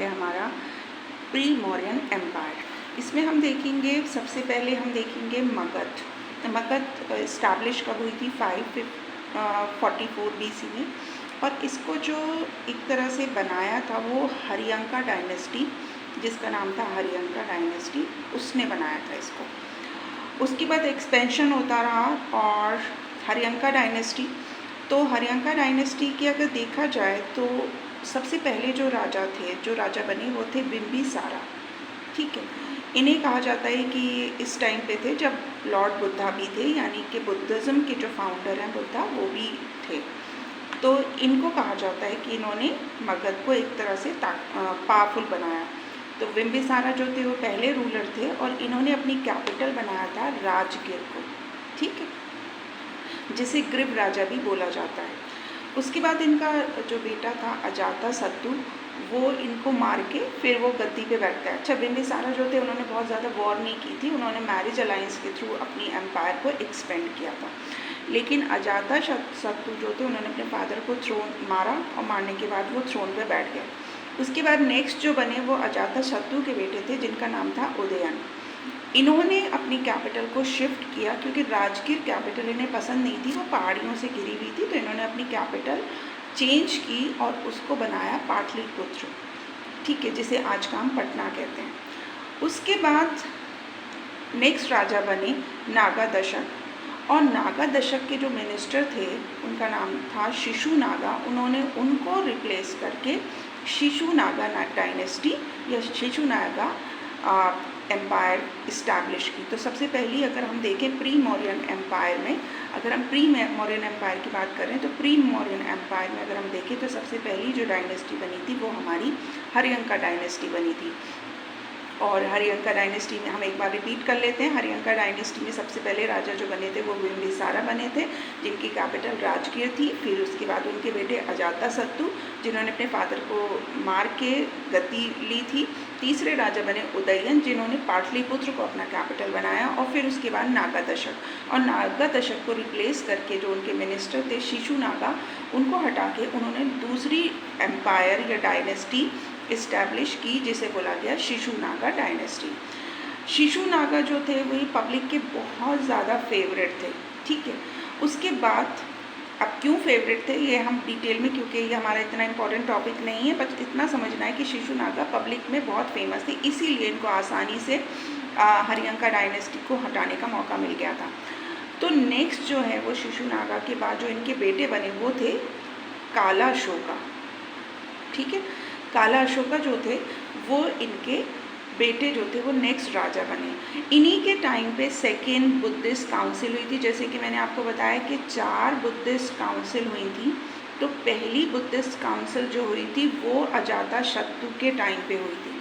है हमारा pre Mauryan empire. इसमें हम देखेंगे, सबसे पहले हम देखेंगे मगध। मगध इस्टेब्लिश कब हुई थी? 544 BC में। और इसको जो एक तरह से बनाया था वो हरियंका डायनेस्टी, जिसका नाम था हरियंका डायनेस्टी, उसने बनाया था इसको। उसके बाद एक्सपेंशन होता रहा और हरियंका डायनेस्टी, तो हरियंका डायनेस्टी की अगर देखा जाए तो सबसे पहले जो राजा थे, जो राजा बने वो थे बिम्बिसारा। ठीक है, इन्हें कहा जाता है कि इस टाइम पे थे जब लॉर्ड बुद्धा भी थे, यानी कि बुद्धिज़्म के जो फाउंडर हैं बुद्धा, वो भी थे। तो इनको कहा जाता है कि इन्होंने मगध को एक तरह से पावरफुल बनाया। तो बिम्बिसारा जो थे वो पहले रूलर थे और इन्होंने अपनी कैपिटल बनाया था राजगिर को। ठीक है, जिसे ग्रीव राजा भी बोला जाता है। उसके बाद इनका जो बेटा था अजातशत्रु, वो इनको मार के फिर वो गद्दी पे बैठता है। अच्छा, बिम्बिसारा जो थे उन्होंने बहुत ज़्यादा वॉर नहीं की थी, उन्होंने मैरिज अलायंस के थ्रू अपनी एम्पायर को एक्सपेंड किया था। लेकिन अजातशत्रु जो थे उन्होंने अपने फादर को थ्रोन मारा और मारने के बाद वो थ्रोन पे बैठ गए। उसके बाद नेक्स्ट जो बने वो अजातशत्रु के बेटे थे, जिनका नाम था उदयन। इन्होंने अपनी कैपिटल को शिफ्ट किया क्योंकि राजगिर कैपिटल इन्हें पसंद नहीं थी, वो पहाड़ियों से घिरी हुई थी, तो इन्होंने अपनी कैपिटल चेंज की और उसको बनाया पाटलिपुत्र। ठीक है, जिसे आज का हम पटना कहते हैं। उसके बाद नेक्स्ट राजा बने नागादशक, और नागादशक के जो मिनिस्टर थे उनका नाम था शिशुनागा। उन्होंने उनको रिप्लेस करके शिशुनागा डायनेस्टी या शिशुनागा एम्पायर इस्टेब्लिश की। तो सबसे पहली अगर हम देखें प्री मौर्यन एम्पायर में, अगर हम प्री मौर्यन एम्पायर की बात करें तो प्री मौर्यन एम्पायर में अगर हम देखें तो सबसे पहली जो डायनेस्टी बनी थी वो हमारी हरियंका डायनेस्टी बनी थी। और हरियंका डायनेस्टी में हम एक बार रिपीट कर लेते हैं। हरियंका डायनेस्टी में सबसे पहले राजा जो बने थे वो बिम्बिसारा बने थे, जिनकी कैपिटल राजगिर थी। फिर उसके बाद उनके बेटे अजातशत्रु, जिन्होंने अपने फादर को मार के गद्दी ली थी। तीसरे राजा बने उदयन, जिन्होंने पाटलिपुत्र को अपना कैपिटल बनाया। और फिर उसके बाद नागादशक, और नागादशक को रिप्लेस करके जो उनके मिनिस्टर थे शिशुनागा, उनको हटा के उन्होंने दूसरी एम्पायर या डायनेस्टी इस्टेब्लिश की, जिसे बोला गया शिशुनागा डायनेस्टी। शिशुनागा जो थे वही पब्लिक के बहुत ज़्यादा फेवरेट थे। ठीक है, उसके बाद अब क्यों फेवरेट थे ये हम डिटेल में, क्योंकि ये हमारा इतना इम्पोर्टेंट टॉपिक नहीं है, बस इतना समझना है कि शिशुनागा पब्लिक में बहुत फेमस थे, इसीलिए इनको आसानी से हरियंका डायनेस्टी को हटाने का मौका मिल गया था। तो नेक्स्ट जो है वो शिशुनागा के बाद जो इनके बेटे बने वो थे काला अशोका। ठीक है, काला अशोका जो थे वो इनके बेटे जो थे वो नेक्स्ट राजा बने। इन्हीं के टाइम पे सेकेंड बुद्धिस्ट काउंसिल हुई थी। जैसे कि मैंने आपको बताया कि 4 बुद्धिस्ट काउंसिल हुई थी, तो पहली बुद्धिस्ट काउंसिल जो हुई थी वो अजातशत्रु के टाइम पे हुई थी,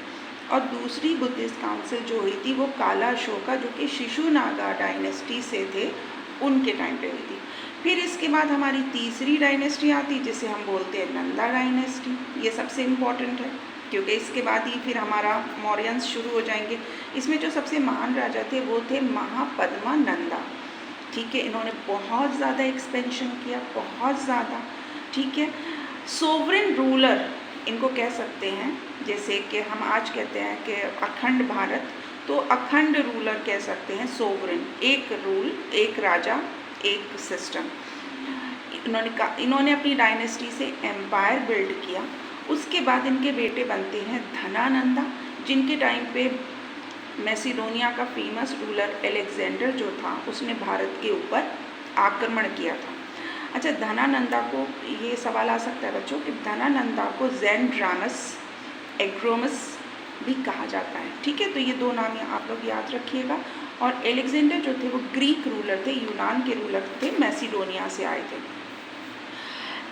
और दूसरी बुद्धिस्ट काउंसिल जो हुई थी वो काला अशोका, जो कि शिशुनागा डायनेस्टी से थे, उनके टाइम पे हुई थी। फिर इसके बाद हमारी तीसरी डायनेस्टी आती, जिसे हम बोलते हैं नंदा डायनेस्टी। ये सबसे इम्पॉर्टेंट है क्योंकि इसके बाद ही फिर हमारा मौर्यंस शुरू हो जाएंगे। इसमें जो सबसे महान राजा थे वो थे महापद्मा नंदा। ठीक है, इन्होंने बहुत ज़्यादा एक्सपेंशन किया, बहुत ज़्यादा। ठीक है, सोवरेन रूलर इनको कह सकते हैं, जैसे कि हम आज कहते हैं कि अखंड भारत, तो अखंड रूलर कह सकते हैं, सोवरेन, एक रूल, एक राजा, एक सिस्टम। इन्होंने अपनी डायनेस्टी से एम्पायर बिल्ड किया। उसके बाद इनके बेटे बनते हैं धनानंदा, जिनके टाइम पे मैसिडोनिया का फेमस रूलर अलेक्जेंडर जो था उसने भारत के ऊपर आक्रमण किया था। अच्छा, धनानंदा को ये सवाल आ सकता है बच्चों कि धनानंदा को ज़ेंड्रामस एग्रोमस भी कहा जाता है। ठीक है, तो ये 2 नाम आप लोग याद रखिएगा। और अलेक्जेंडर जो थे वो ग्रीक रूलर थे, यूनान के रूलर थे, मैसिडोनिया से आए थे।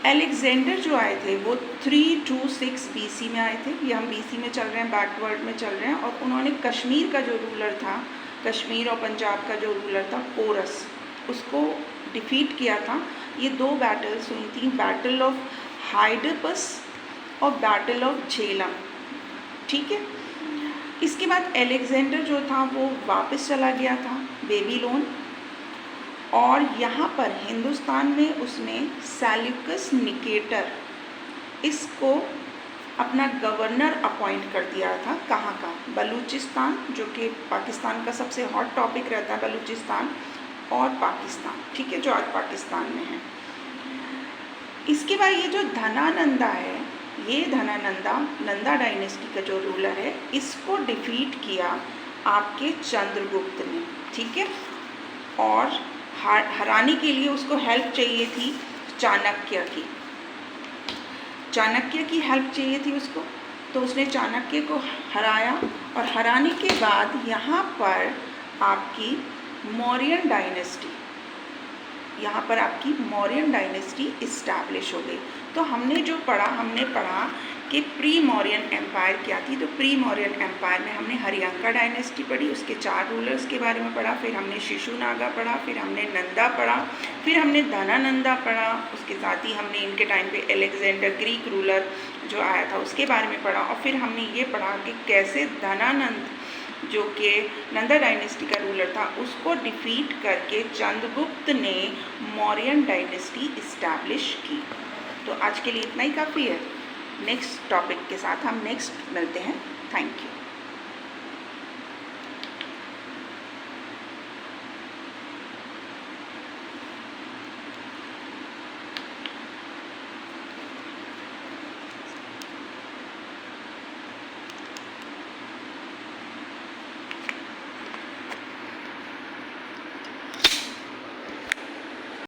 अलेक्जेंडर जो आए थे वो 326 BC में आए थे। ये हम BC में चल रहे हैं, बैकवर्ड में चल रहे हैं। और उन्होंने कश्मीर का जो रूलर था, कश्मीर और पंजाब का जो रूलर था पोरस, उसको डिफीट किया था। ये 2 बैटल्स हुई थी, बैटल ऑफ हाइडपस और बैटल ऑफ झेलम। ठीक है, इसके बाद अलेक्जेंडर जो था वो वापस चला गया था बेबीलोन, और यहाँ पर हिंदुस्तान में उसने सेल्यूकस निकेटर इसको अपना गवर्नर अपॉइंट कर दिया था। कहाँ का? बलूचिस्तान, जो कि पाकिस्तान का सबसे हॉट टॉपिक रहता है, बलूचिस्तान और पाकिस्तान, ठीक है, जो आज पाकिस्तान में है। इसके बाद ये जो धनानंदा है, ये धनानंदा नंदा डायनेस्टी का जो रूलर है, इसको डिफीट किया आपके चंद्रगुप्त ने, ठीक है। और हराने के लिए उसको हेल्प चाहिए थी चाणक्य की, चाणक्य की हेल्प चाहिए थी उसको, तो उसने चाणक्य को हराया। और हराने के बाद यहाँ पर आपकी मौर्यन डायनेस्टी, यहाँ पर आपकी मौर्यन डायनेस्टी इस्टेब्लिश हो गई। तो हमने जो पढ़ा, हमने पढ़ा कि प्री मौर्यन एम्पायर क्या थी। तो प्री मौर्यन एम्पायर में हमने हरियंका डायनेस्टी पढ़ी, उसके 4 रूलर्स के बारे में पढ़ा, फिर हमने शिशुनागा पढ़ा, फिर हमने नंदा पढ़ा, फिर हमने धनानंदा पढ़ा, उसके साथ ही हमने इनके टाइम पे अलेक्जेंडर ग्रीक रूलर जो आया था उसके बारे में पढ़ा, और फिर हमने ये पढ़ा कि कैसे धनानंद जो कि नंदा डायनेस्टी का रूलर था उसको डिफीट करके चंद्रगुप्त ने मौर्यन डायनेस्टी इस्टेब्लिश की। तो आज के लिए इतना ही काफ़ी है। नेक्स्ट टॉपिक के साथ हम नेक्स्ट मिलते हैं। Thank you.